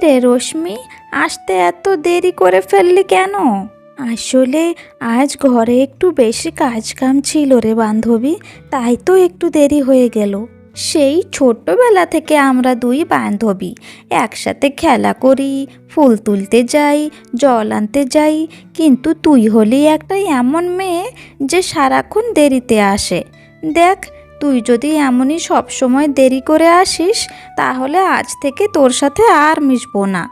রে রশ্মি, আসতে এত দেরি করে ফেললি কেন? আসলে আজ ঘরে একটু বেশি কাজ কাম ছিল রে বান্ধবী, তাই তো একটু দেরি হয়ে গেল। সেই ছোট্টবেলা থেকে আমরা দুই বান্ধবী একসাথে খেলা করি, ফুল তুলতে যাই, জল আনতে যাই, কিন্তু তুই হলি একটা এমন মেয়ে যে সারাক্ষণ দেরিতে আসে। দেখ, তুই যদি এমনই সব সময় দেরি করে আসিস তাহলে আজ থেকে তোর সাথে আর মিশবো না।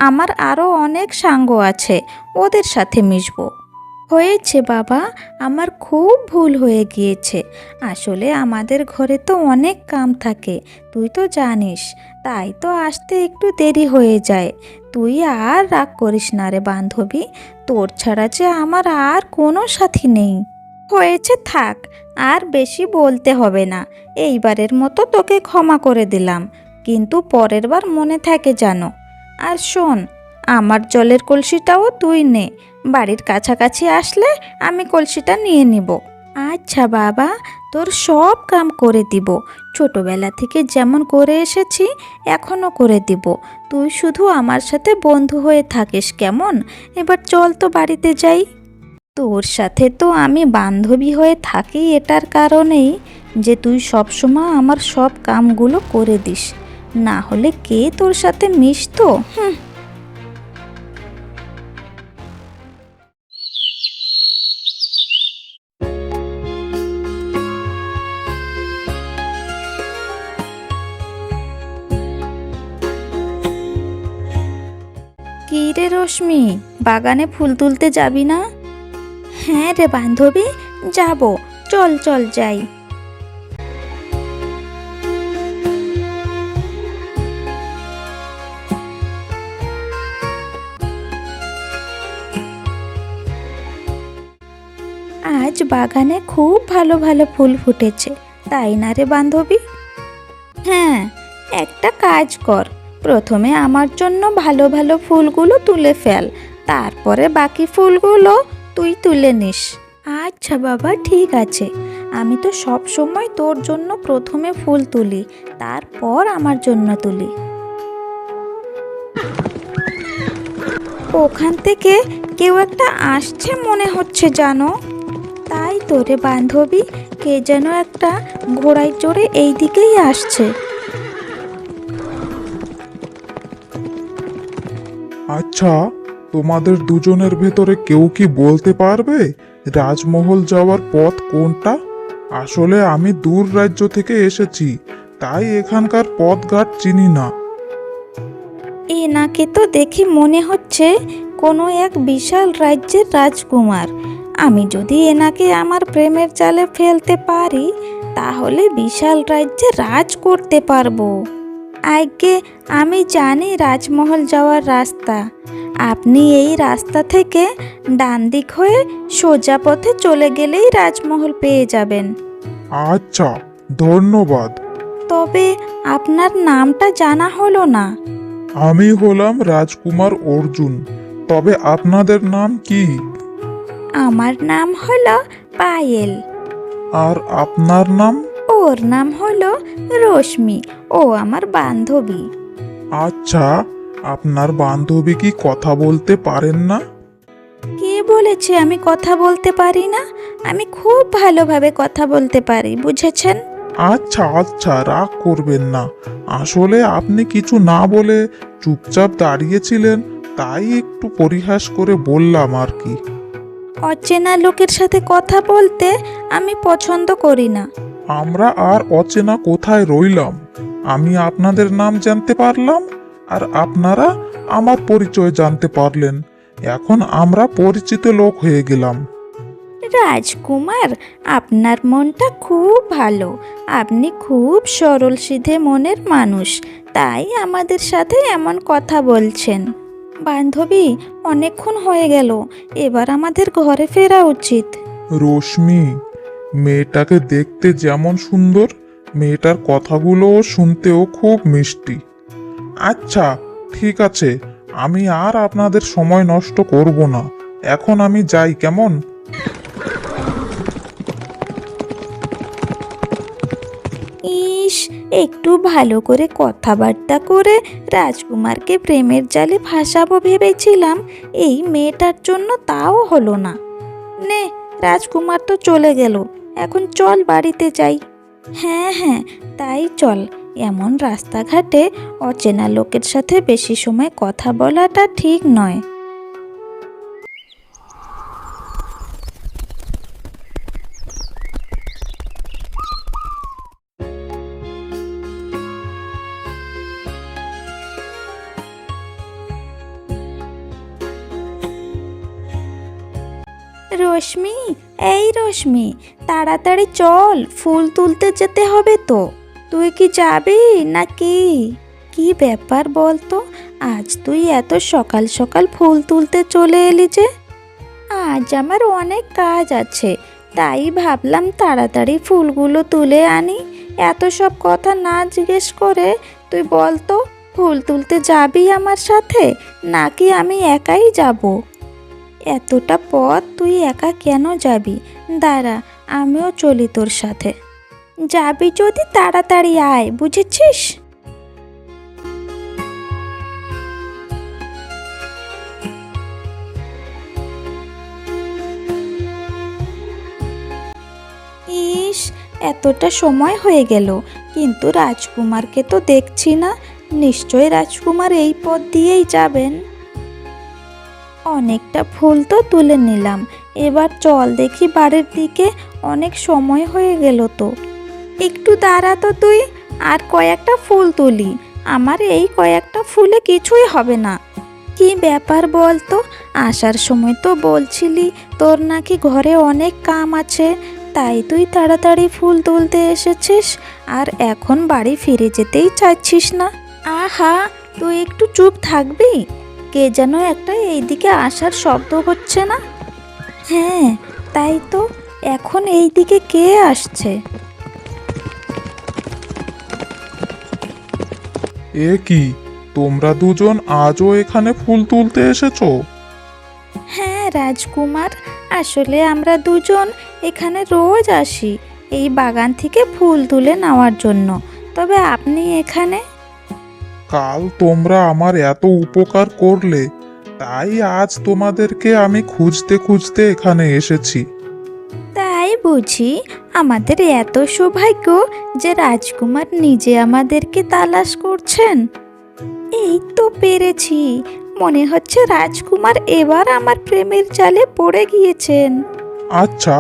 আমার আরও অনেক সাঙ্গ আছে, ওদের সাথে মিশবো। হয়েছে বাবা, আমার খুব ভুল হয়ে গিয়েছে। আসলে আমাদের ঘরে তো অনেক কাম থাকে, তুই তো জানিস, তাই তো আসতে একটু দেরি হয়ে যায়। তুই আর রাগ করিস না রে বান্ধবী, তোর ছাড়া যে আমার আর কোনো সাথী নেই। হয়েছে, থাক, আর বেশি বলতে হবে না। এইবারের মতো তোকে ক্ষমা করে দিলাম, কিন্তু পরের বার মনে থাকে জানো। আর শোন, আমার জলের কলসিটাও তুই নে, বাড়ির কাছাকাছি আসলে আমি কলসিটা নিয়ে নিব। আচ্ছা বাবা, তোর সব কাম করে দিব, ছোটবেলা থেকে যেমন করে এসেছি এখনও করে দিব। তুই শুধু আমার সাথে বন্ধু হয়ে থাকিস কেমন? এবার চল তো বাড়িতে যাই। তোর সাথে তো আমি বান্ধবী হয়ে থাকি এটার কারণেই যে তুই সবসময় আমার সব কামগুলো করে দিস, না হলে কে তোর সাথে মিশতো? কী রে রশ্মি, বাগানে ফুল তুলতে যাবি না? হ্যাঁ রে বান্ধবী, যাব, চল চল যাই। আজ বাগানে খুব ভালো ভালো ফুল ফুটেছে, তাই না রে বান্ধবী? হ্যাঁ, একটা কাজ কর, প্রথমে আমার জন্য ভালো ভালো ফুলগুলো তুলে ফেল, তারপরে বাকি ফুলগুলো তুই তুলে নিস। আচ্ছা বাবা, ঠিক আছে, আমি তো সব সময় তোর জন্য প্রথমে ফুল তুলি, তারপর আমার জন্য তুলি। ওখান থেকে কেউ একটা আসছে মনে হচ্ছে জানো। তাই তোরে বান্ধবী, কে যেন একটা ঘোড়ায় চড়ে এই দিকেই আসছে। আচ্ছা, তোমাদের দুজনের ভেতরে কেউ কি বলতে পারবে রাজমহল যাওয়ার পথ কোনটা? আসলে আমি দূর রাজ্য থেকে এসেছি, তাই এখানকার পথঘাট চিনি না। এনাকে তো দেখে মনে হচ্ছে কোনো এক বিশাল রাজ্যের রাজকুমার। আমি যদি এনাকে আমার প্রেমের জালে ফেলতে পারি তাহলে বিশাল রাজ্যে রাজ করতে পারবো। আগে আমি জানি রাজমহল যাওয়ার রাস্তা। আপনি এই রাস্তা থেকে ডান দিক হয়ে সোজা পথে চলে গেলেই রাজমহল পেয়ে যাবেন। আচ্ছা, ধন্যবাদ। তবে আপনার নামটা জানা হলো না। আমি হলাম রাজকুমার অর্জুন, তবে আপনাদের নাম কি? আমার নাম হলো পায়েল। আর আপনার নাম? ওর নাম হলো রশ্মি, ও আমার বান্ধবী। আচ্ছা, আপনার বান্ধবী কি কথা বলতে পারেন না? কে বলেছে আমি কথা বলতে পারি না? আমি খুব ভালোভাবে কথা বলতে পারি, বুঝেছেন? আচ্ছা আচ্ছা, রাগ করবেন না। আসলে আপনি কিছু না বলে চুপচাপ দাঁড়িয়েছিলেন, তাই একটু পরিহাস করে বললাম আর কি। অচেনা লোকের সাথে কথা বলতে আমি পছন্দ করি না। আমরা আর অচেনা কোথায় রইলাম? আমি আপনাদের নাম জানতে পারলাম, আর আপনারা আমার পরিচয় জানতে পারলেন। এখন আমরা পরিচিত লোক হয়ে গেলাম। রাজকুমার, আপনার মনটা খুব ভালো, আপনি খুব সরল সিধে মনের মানুষ, তাই আমাদের সাথে এমন কথা বলছেন। বান্ধবী, অনেকক্ষণ হয়ে গেল, এবার আমাদের ঘরে ফেরা উচিত। রশ্মি, মেয়েটাকে দেখতে যেমন সুন্দর, মেয়েটার কথাগুলোও শুনতেও খুব মিষ্টি। আচ্ছা, ঠিক আছে, আমি আর আপনাদের সময় নষ্ট করব না। এখন আমি যাই, কেমন? ইস, একটু ভালো করে কথাবার্তা করে রাজকুমারকে প্রেমের জালে ফাঁসাবো ভেবেছিলাম, এই মেয়েটার জন্য তাও হলো না। নে, রাজকুমার তো চলে গেল, এখন চল বাড়িতে যাই। হ্যাঁ হ্যাঁ, তাই চল। এমন রাস্তাঘাটে অচেনা লোকের সাথে বেশি সময় কথা বলাটা ঠিক নয়। রশ্মি, এই রশ্মি, তাড়াতাড়ি চল, ফুল তুলতে যেতে হবে তো। তুই কি যাবি নাকি? কি ব্যাপার বলতো, আজ তুই এত সকাল সকাল ফুল তুলতে চলে এলি যে? আজ আমার অনেক কাজ আছে, তাই ভাবলাম তাড়াতাড়ি ফুলগুলো তুলে আনি। এত সব কথা না জিজ্ঞেস করে তুই বলতো, ফুল তুলতে যাবি আমার সাথে নাকি আমি একাই যাব? এতটা পথ তুই একা কেন যাবি? দাঁড়া, আমিও চলি তোর সাথে। যাবি যদি তাড়াতাড়ি আয়, বুঝেছিস? ইস, এতটা সময় হয়ে গেল, কিন্তু রাজকুমারকে তো দেখছি না। নিশ্চয় রাজকুমার এই পথ দিয়েই যাবেন। অনেকটা ফুল তো তুলে নিলাম, এবার চল দেখি বাড়ির দিকে, অনেক সময় হয়ে গেল তো। একটু দাঁড়া তো তুই, আর কয়েকটা ফুল তুলি। আমার এই কয়েকটা ফুলে কিছুই হবে না। কি ব্যাপার বল তো, আসার সময় তো বলছিলি তোর নাকি ঘরে অনেক কাম আছে, তাই তুই তাড়াতাড়ি ফুল তুলতে এসেছিস, আর এখন বাড়ি ফিরে যেতেই চাইছিস না। আহা, তুই একটু চুপ থাকবি? কে যেন একটা এইদিকে আসার শব্দ হচ্ছে না? হ্যাঁ, তাই তো, এখন এইদিকে কে আসছে? এ কি, তোমরা দুজন আজও এখানে ফুল তুলতে এসেছো? হ্যাঁ রাজকুমার, আসলে আমরা দুজন এখানে রোজ আসি এই বাগান থেকে ফুল তুলে নেওয়ার জন্য। তবে আপনি এখানে? কাল তোমরা আমার এত উপকার করলে, তাই আজ তোমাদেরকে আমি খুঁজতে খুঁজতে এখানে এসেছি। তাই বুঝি? আমাদের এত সৌভাগ্য যে রাজকুমার নিজে আমাদেরকে তালাশ করছেন। এই তো পেরেছি, মনে হচ্ছে রাজকুমার এবার আমার প্রেমের জালে পড়ে গিয়েছেন। আচ্ছা,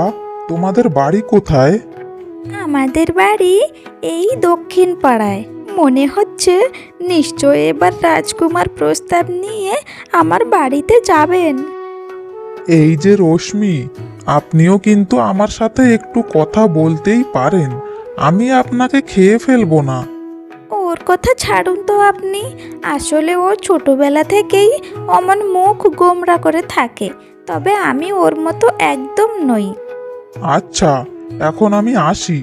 তোমাদের বাড়ি কোথায়? আমাদের বাড়ি এই দক্ষিণ পাড়ায়। মনে হচ্ছে নিশ্চয় এবার রাজকুমার প্রস্তাব নিয়ে আমার বাড়িতে যাবেন। এই যে রশ্মি, আপনিও কিন্তু আমার সাথে একটু কথা বলতেই পারেন, আমি আপনাকে খেয়ে ফেলবো না। ওর কথা ছাড়ুন তো আপনি। আসলে ও ছোটবেলা থেকেই অমন মুখ গোমরা করে থাকে, তবে আমি ওর মতো একদম নই। আচ্ছা, এখন আমি আসি,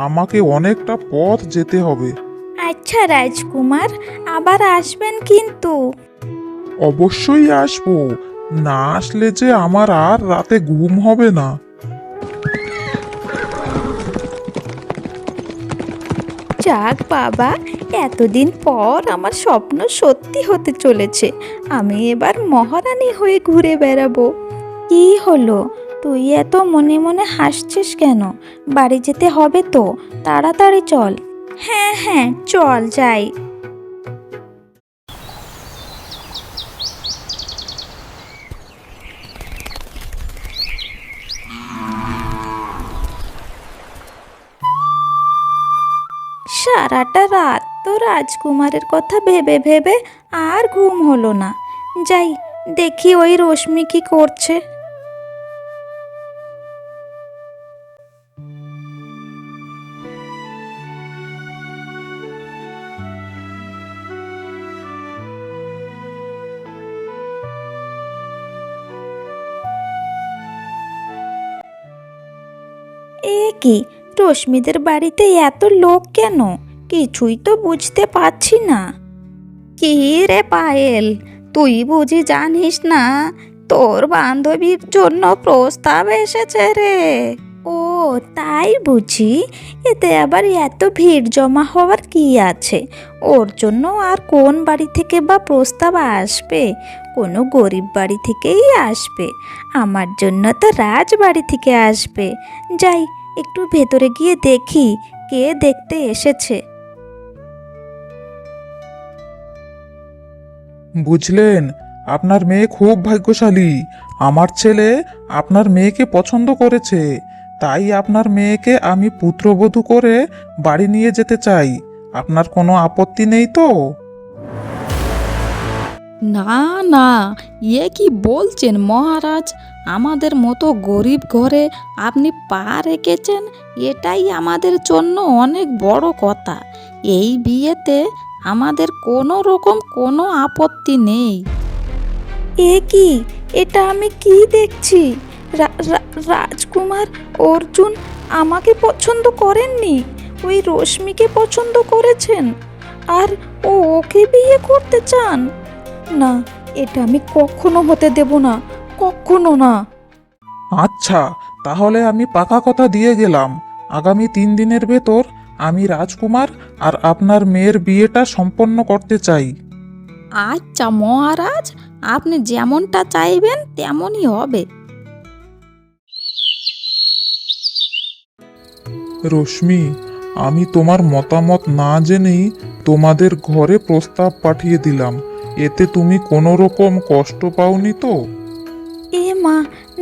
আমাকে অনেকটা পথ যেতে হবে। আচ্ছা রাজকুমার, আবার আসবেন কিন্তু। অবশ্যই আসবো, না আসলে যে আমার আর রাতে ঘুম হবে না। যাক বাবা, এতদিন পর আমার স্বপ্ন সত্যি হতে চলেছে। আমি এবার মহারানী হয়ে ঘুরে বেড়াবো। কি হলো, তুই এত মনে মনে হাসছিস কেন? বাড়ি যেতে হবে তো, তাড়াতাড়ি চল। হ্যাঁ হ্যাঁ, চল যাই। সারাটা রাত তো রাজকুমারের কথা ভেবে ভেবে আর ঘুম হলো না। যাই দেখি ওই রশ্মি কি করছে। এ কি, রশ্মিদের বাড়িতে এত লোক কেন? কিছুই তো বুঝতে পারছি না। কি রে পায়েল, তুই বুঝি জানিস না তোর বান্ধবীর জন্য প্রস্তাব এসেছে রে? ও তাই বুঝি। এতে আবার এত ভিড় জমা হওয়ার কি আছে? ওর জন্য আর কোন বাড়ি থেকে বা প্রস্তাব আসবে? কোনো গরিব বাড়ি থেকেই আসবে। আমার জন্য তো রাজবাড়ি থেকে আসবে। যাই, একটু ভেতরে গিয়ে দেখি কে দেখতে এসেছে। বুঝলেন, আপনার মেয়ে খুব ভাগ্যশালী। আমার ছেলে আপনার মেয়েকে পছন্দ করেছে, তাই আপনার মেয়েকে আমি পুত্রবধূ করে বাড়ি নিয়ে যেতে চাই। আপনার কোনো আপত্তি নেই তো? না না, এ কি বলছেন মহারাজ? আমাদের মতো গরিব ঘরে আপনি পা রেখেছেন, এটাই আমাদের জন্য অনেক বড় কথা। এই বিয়েতে আমাদের কোনো রকম কোনো আপত্তি নেই। এ কি? এটা আমি কি দেখছি? রাজকুমার অর্জুন আমাকে পছন্দ করেননি, ওই রশ্মিকে পছন্দ করেছেন, আর ওকে বিয়ে করতে চান? না, এটা আমি কখনো হতে দেব না, কখনো না। আচ্ছা, তাহলে আমি পাকা কথা দিয়ে গেলাম। আগামী 3 দিনের ভেতর আমি রাজকুমার আর আপনার মেয়ের বিয়েটা সম্পন্ন করতে চাই। আচ্ছা মহারাজ, আপনি যেমনটা চাইবেন তেমনই হবে। রশ্মি, আমি তোমার মতামত না জেনেই তোমাদের ঘরে প্রস্তাব পাঠিয়ে দিলাম। এতে তুমি কোনো রকম কষ্ট পাওনি তো? এ মা,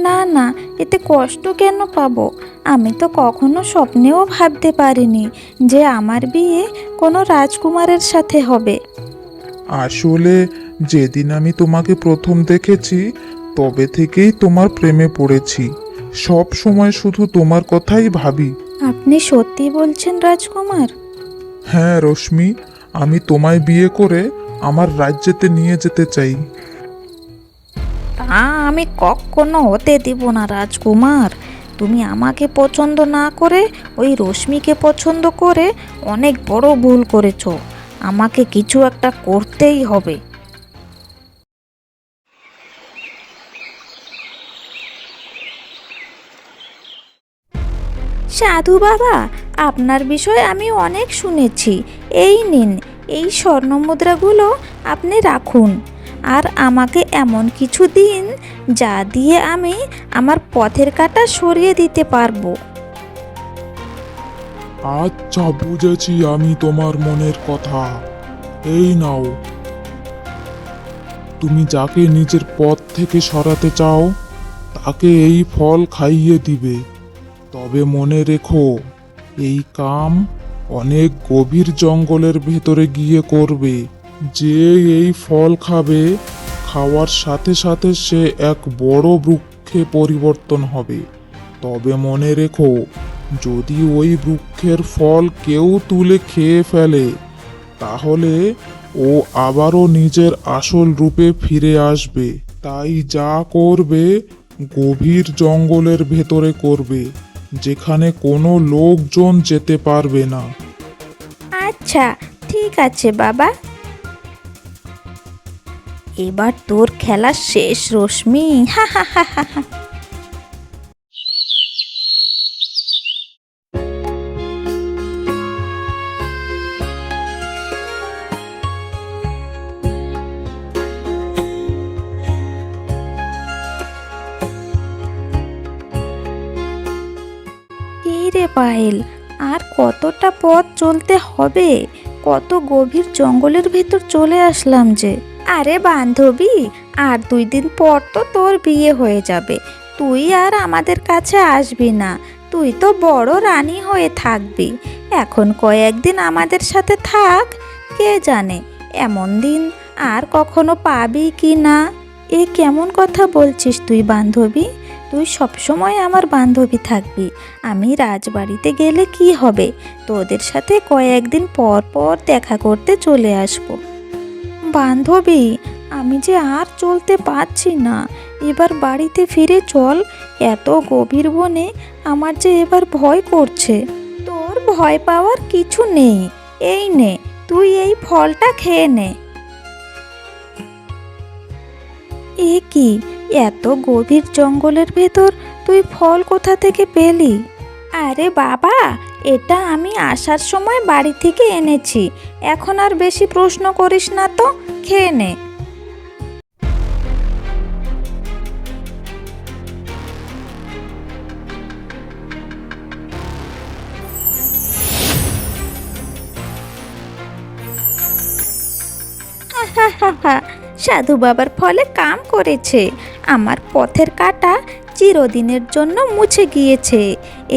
না না, এতে কষ্ট কেন পাবো? আমি তো কখনো স্বপ্নেও ভাবতে পারিনি যে আমার বিয়ে কোনো রাজকুমারের সাথে হবে। আসলে যেদিন আমি তোমাকে প্রথম দেখেছি তবে থেকেই তোমার প্রেমে পড়েছি। সব সময় শুধু তোমার কথাই ভাবি। আপনি সত্যি বলছেন রাজকুমার? হ্যাঁ রশ্মি, আমি তোমায় বিয়ে করে আমার রাজ্যেতে নিয়ে যেতে চাই। তা আমি কখনো হতে দিব না রাজকুমার। তুমি আমাকে পছন্দ না করে ওই রশ্মিকে পছন্দ করে অনেক বড় ভুল করেছো। আমাকে কিছু একটা করতেই হবে। সাধু বাবা, আপনার বিষয়ে আমি অনেক শুনেছি। এই নিন, এই স্বর্ণ মুদ্রাগুলো আপনি রাখুন, আর আমাকে এমন কিছু দিন যা দিয়ে আমি আমার পথের কাঁটা সরিয়ে দিতে পারবো। আচ্ছা, বুঝেছি আমি তোমার মনের কথা। এই নাও, তুমি যাকে নিজের পথ থেকে সরাতে চাও তাকে এই ফল খাইয়ে দিবে। তবে মনে রেখো, এই কাম অনেক গভীর জঙ্গলের ভেতরে গিয়ে করবে। যে এই ফল খাবে, খাওয়ার সাথে সাথে সে এক বড় বৃক্ষে পরিবর্তন হবে। তবে মনে রেখো, যদি ওই বৃক্ষের ফল কেউ তুলে খেয়ে ফেলে তাহলে ও আবারও নিজের আসল রূপে ফিরে আসবে। তাই যা করবে গভীর জঙ্গলের ভেতরে করবে, যেখানে কোনো লোকজন যেতে পারবে না। আচ্ছা, ঠিক আছে বাবা। এবার তোর খেলা শেষ রশ্মি, হা হা হা হা হা। কি রে পায়েল, আর কতটা পথ চলতে হবে? কত গভীর জঙ্গলের ভেতর চলে আসলাম যে। আরে বান্ধবী, আর 2 দিন পর তো তোর বিয়ে হয়ে যাবে। তুই আর আমাদের কাছে আসবি না, তুই তো বড় রানী হয়ে থাকবি। এখন কয়েকদিন আমাদের সাথে থাক, কে জানে এমন দিন আর কখনো পাবি কি না। এ কেমন কথা বলছিস তুই বান্ধবী? তুই সবসময় আমার বান্ধবী থাকবি। আমি রাজবাড়িতে গেলে কি হবে? তোদের সাথে কয়েকদিন পর পর দেখা করতে চলে আসব। বান্ধবী, আমি যে আর চলতে পারছি না, এবার বাড়িতে ফিরে চল। এত গভীর বনে আমার যে এবার ভয় করছে। তোর ভয় পাওয়ার কিছু নেই, এই নে, তুই এই ফলটা খেয়ে নে। এ কি, এত গভীর জঙ্গলের ভেতর তুই ফল কোথা থেকে পেলি? আরে বাবা, এটা আমি আসার সময় বাড়ি থেকে এনেছি। এখন আর বেশি প্রশ্ন করিস না তো, খেয়ে নে। সাধু বাবার ফলে কাম করেছে। আমার পথের কাঁটা চিরদিনের জন্য মুছে গিয়েছে।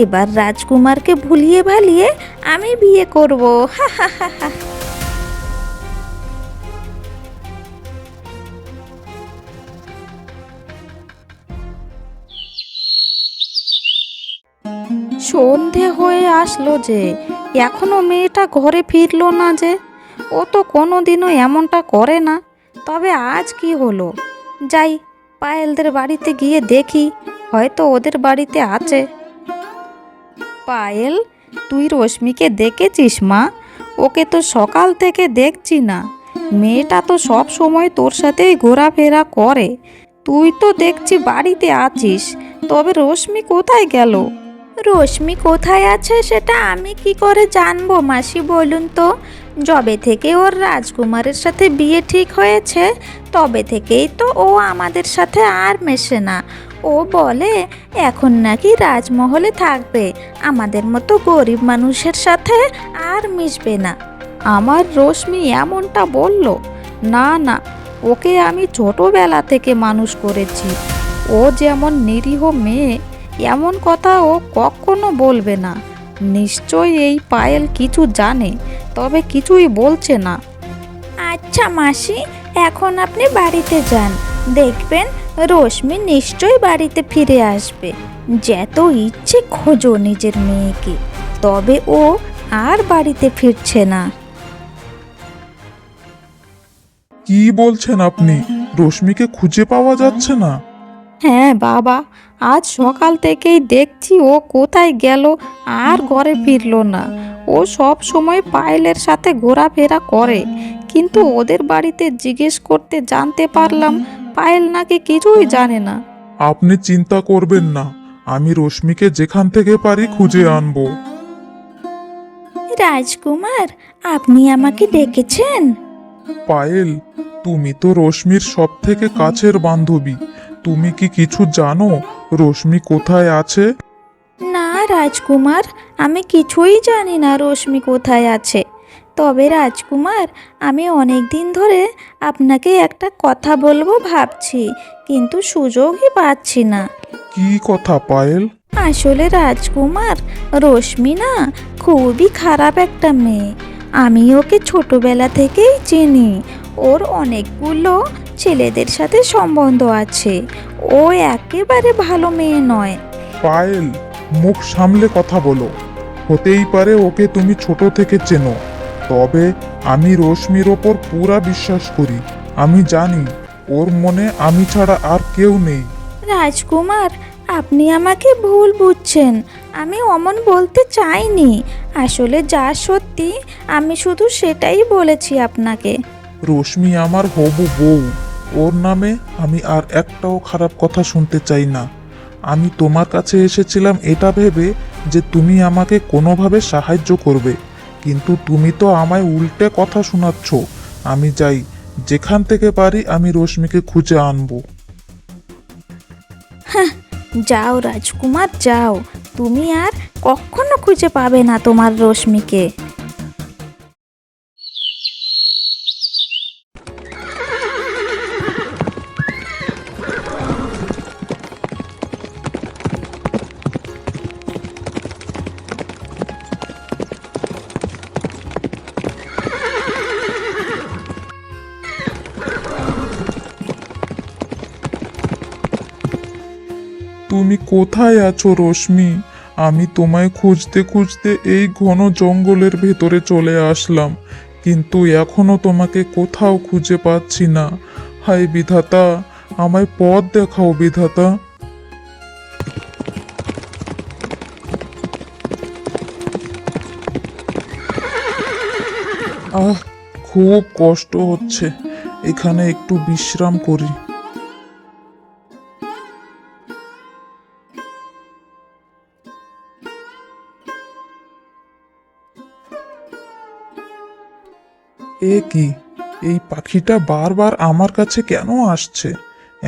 এবার রাজকুমারকে ভুলিয়ে ভালিয়ে আমি বিয়ে করব। হা হা হা হা। সন্ধে হয়ে আসলো যে, এখনো মেয়েটা ঘরে ফিরলো না যে। ও তো কোনোদিনও এমনটা করে না, তবে আজ কি হলো? যাই, পায়েলদের বাড়িতে গিয়ে দেখি, হয়তো ওদের বাড়িতে আছে। পায়েল, তুই রশ্মিকে দেখেছিস মা? ওকে তো সকাল থেকে দেখছি না। মেয়েটা তো সব সময় তোর সাথেই ঘোরাফেরা করে। তুই তো দেখছি বাড়িতে আছিস, তবে রশ্মি কোথায় গেল? রশ্মি কোথায় আছে সেটা আমি কি করে জানবো মাসি, বলুন তো? যবে থেকে ওর রাজকুমারের সাথে বিয়ে ঠিক হয়েছে, তবে থেকেই তো ও আমাদের সাথে আর মেশে না। ও বলে এখন নাকি রাজমহলে থাকবে, আমাদের মতো গরিব মানুষের সাথে আর মিশবে না। আমার রশ্মি এমনটা বলল? না না, ওকে আমি ছোটবেলা থেকে মানুষ করেছি। ও যেমন নিরীহ মেয়ে, এমন কথা ও কখনো বলবে না। নিশ্চয়ই এই পায়েল কিছু জানে, তবে কিছুই বলছে না। আচ্ছা মাসি, এখন আপনি বাড়িতে যান, দেখবেন রশ্মি নিশ্চয়ই বাড়িতে ফিরে আসবে। যত ইচ্ছে খোঁজো নিজের মেয়েকে, তবে ও আর বাড়িতে ফিরছে না। কি বলছেন আপনি? রশ্মিকে খুঁজে পাওয়া যাচ্ছে না? হ্যাঁ বাবা, আজ সকাল থেকেই দেখছি ও কোথায় গেল আর ঘরে ফিরলো না। ও সব সময় পায়েলের সাথে ঘোরাফেরা করে, কিন্তু ওদের বাড়িতে জিজ্ঞেস করতে জানতে পারলাম পায়েল নাকি কিছুই জানে না। আপনি চিন্তা করবেন না, আমি রশ্মিকে যেখান থেকে পারি খুঁজে আনবো। রাজকুমার, আপনি আমাকে ডেকেছেন? পায়েল, তুমি তো রশ্মির সব থেকে কাছের বান্ধবী। তুমি কি কিছু জানো রশ্মি কোথায় আছে? না রাজকুমার, আমি কিছুই জানি না রশ্মি কোথায় আছে। তবে রাজকুমার, আমি অনেক দিন ধরে আপনাকে একটা কথা বলবো ভাবছি, কিন্তু সুযোগই পাচ্ছি না। কি কথা পায়েল? আসলে রাজকুমার, রশ্মি না খুবই খারাপ একটা মেয়ে। আমি ওকে ছোটবেলা থেকেই চিনি। ওর অনেকগুলো ছেলেদের সাথে সম্বন্ধ আছে। ও একেবারে ভালো মেয়ে নয়। পায়েল, মুখ সামলে কথা বলো। হতেই পারে ওকে তুমি ছোট থেকে চেনো, তবে আমি রশ্মির ওপর পুরা বিশ্বাস করি। আমি জানি ওর মনে আমি ছাড়া আর কেউ নেই। রাজকুমার, আপনি আমাকে ভুল বুঝছেন। আমি অমন বলতে চাইনি। আসলে যা সত্যি আমি শুধু সেটাই বলেছি আপনাকে। রশ্মি আমার হবু বউ, ওর নামে আমি আর একটাও খারাপ কথা শুনতে চাই না। আমি তোমার কাছে এসেছিলাম এটা ভেবে যে তুমি আমাকে কোনোভাবে সাহায্য করবে, কিন্তু তুমি তো আমায় উল্টে কথা শোনাচ্ছ। আমি যাই, যেখান থেকে পারি আমি রশ্মিকে খুঁজে আনবো। যাও রাজকুমার, যাও। তুমি আর কখনো খুঁজে পাবে না তোমার রশ্মিকে। তুমি কোথায় আছো রশ্মি? আমি তোমায় খুঁজতে খুঁজতে এই ঘন জঙ্গলের ভেতরে চলে আসলাম, কিন্তু এখনো তোমাকে কোথাও খুঁজে পাচ্ছি না। হায় বিধাতা, আমায় পথ দেখাও বিধাতা। আহ, খুব কষ্ট হচ্ছে, এখানে একটু বিশ্রাম করি। এ কি, এই পাখিটা বারবার আমার কাছে কেন আসছে?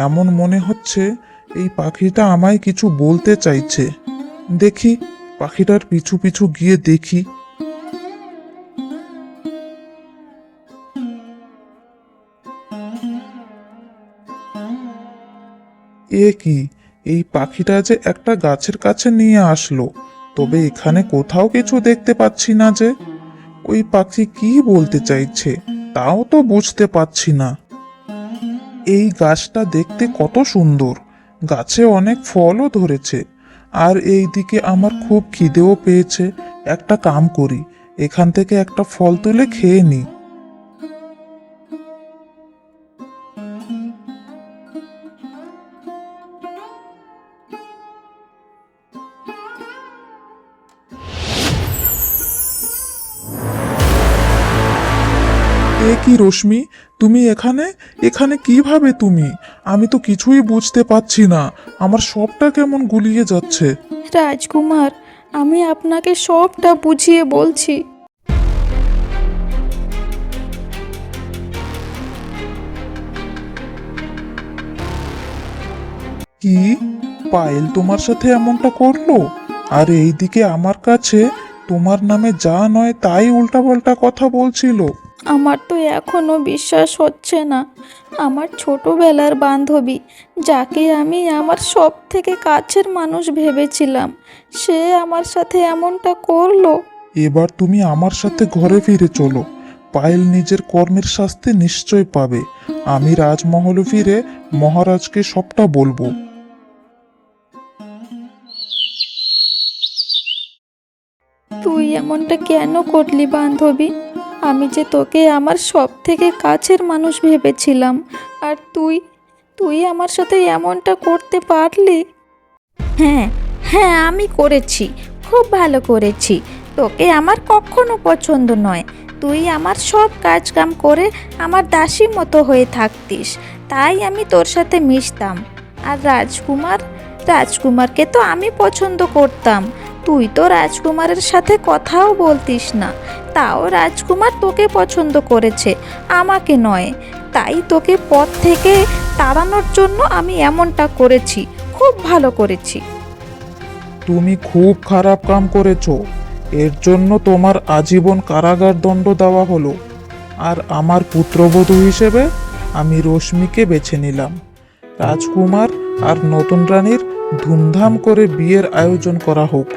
এমন মনে হচ্ছে এই পাখিটা আমায় কিছু বলতে চাইছে। দেখি, পাখিটার পিছু পিছু গিয়ে দেখি। এ কি, এই পাখিটা যে একটা গাছের কাছে নিয়ে আসলো, তবে এখানে কোথাও কিছু দেখতে পাচ্ছি না যে। ওই পাখি কি বলতে চাইছে তাও তো বুঝতে পারছি না। এই গাছটা দেখতে কত সুন্দর, গাছে অনেক ফলও ধরেছে, আর এইদিকে আমার খুব খিদেও পেয়েছে। একটা কাম করি, এখান থেকে একটা ফল তুলে খেয়ে নিই। এ কি রশ্মি, তুমি এখানে? এখানে কিভাবে তুমি? আমি তো কিছুই বুঝতে পারছি না, আমার সবটা কেমন গুলিয়ে যাচ্ছে। রাজকুমার, আমি আপনাকে সবটা বুঝিয়ে বলছি। কি, পায়েল তোমার সাথে এমনটা করলো? আর এইদিকে আমার কাছে তোমার নামে যা নয় তাই উল্টাপাল্টা কথা বলছিল। আমার তো এখনো বিশ্বাস হচ্ছে না। আমার ছোটবেলার বান্ধবী, যাকে আমি আমার সব থেকে কাছের মানুষ ভেবেছিলাম, সে আমার সাথে এমনটা করলো। এবার তুমি আমার সাথে ঘরে ফিরে চলো, পায়েল নিজের কর্মের শাস্তি নিশ্চয় পাবে। আমি রাজমহলে ফিরে মহারাজকে সবটা বলবো। তুই এমনটা কেন করলি বান্ধবী? আমি যে তোকে আমার সব থেকে কাছের মানুষ ভেবেছিলাম, আর তুই তুই আমার সাথে এমনটা করতে পারলি? হ্যাঁ, হ্যাঁ, আমি করেছি, খুব ভালো করেছি। তোকে আমার কখনো পছন্দ নয়। তুই আমার সব কাজকাম করে আমার দাসীর মতো হয়ে থাকতিস, তাই আমি তোর সাথে মিশতাম। আর রাজকুমারকে তো আমি পছন্দ করতাম। তুই তো রাজকুমারের সাথে কথাও বলতিস না, তাও রাজকুমার তোকে পছন্দ করেছে, আমাকে নয়। তাই তোকে পথ থেকে তাড়ানোর জন্য আমি এমনটা করেছি। খুব ভালো করেছি। তুমি খুব খারাপ কাম করেছো, এর জন্য তোমার আজীবন কারাগার দণ্ড দেওয়া হলো। আর আমার পুত্রবধূ হিসেবে আমি রশ্মিকে বেছে নিলাম। রাজকুমার আর নতুন রানীর ধুমধাম করে বিয়ের আয়োজন করা হোক।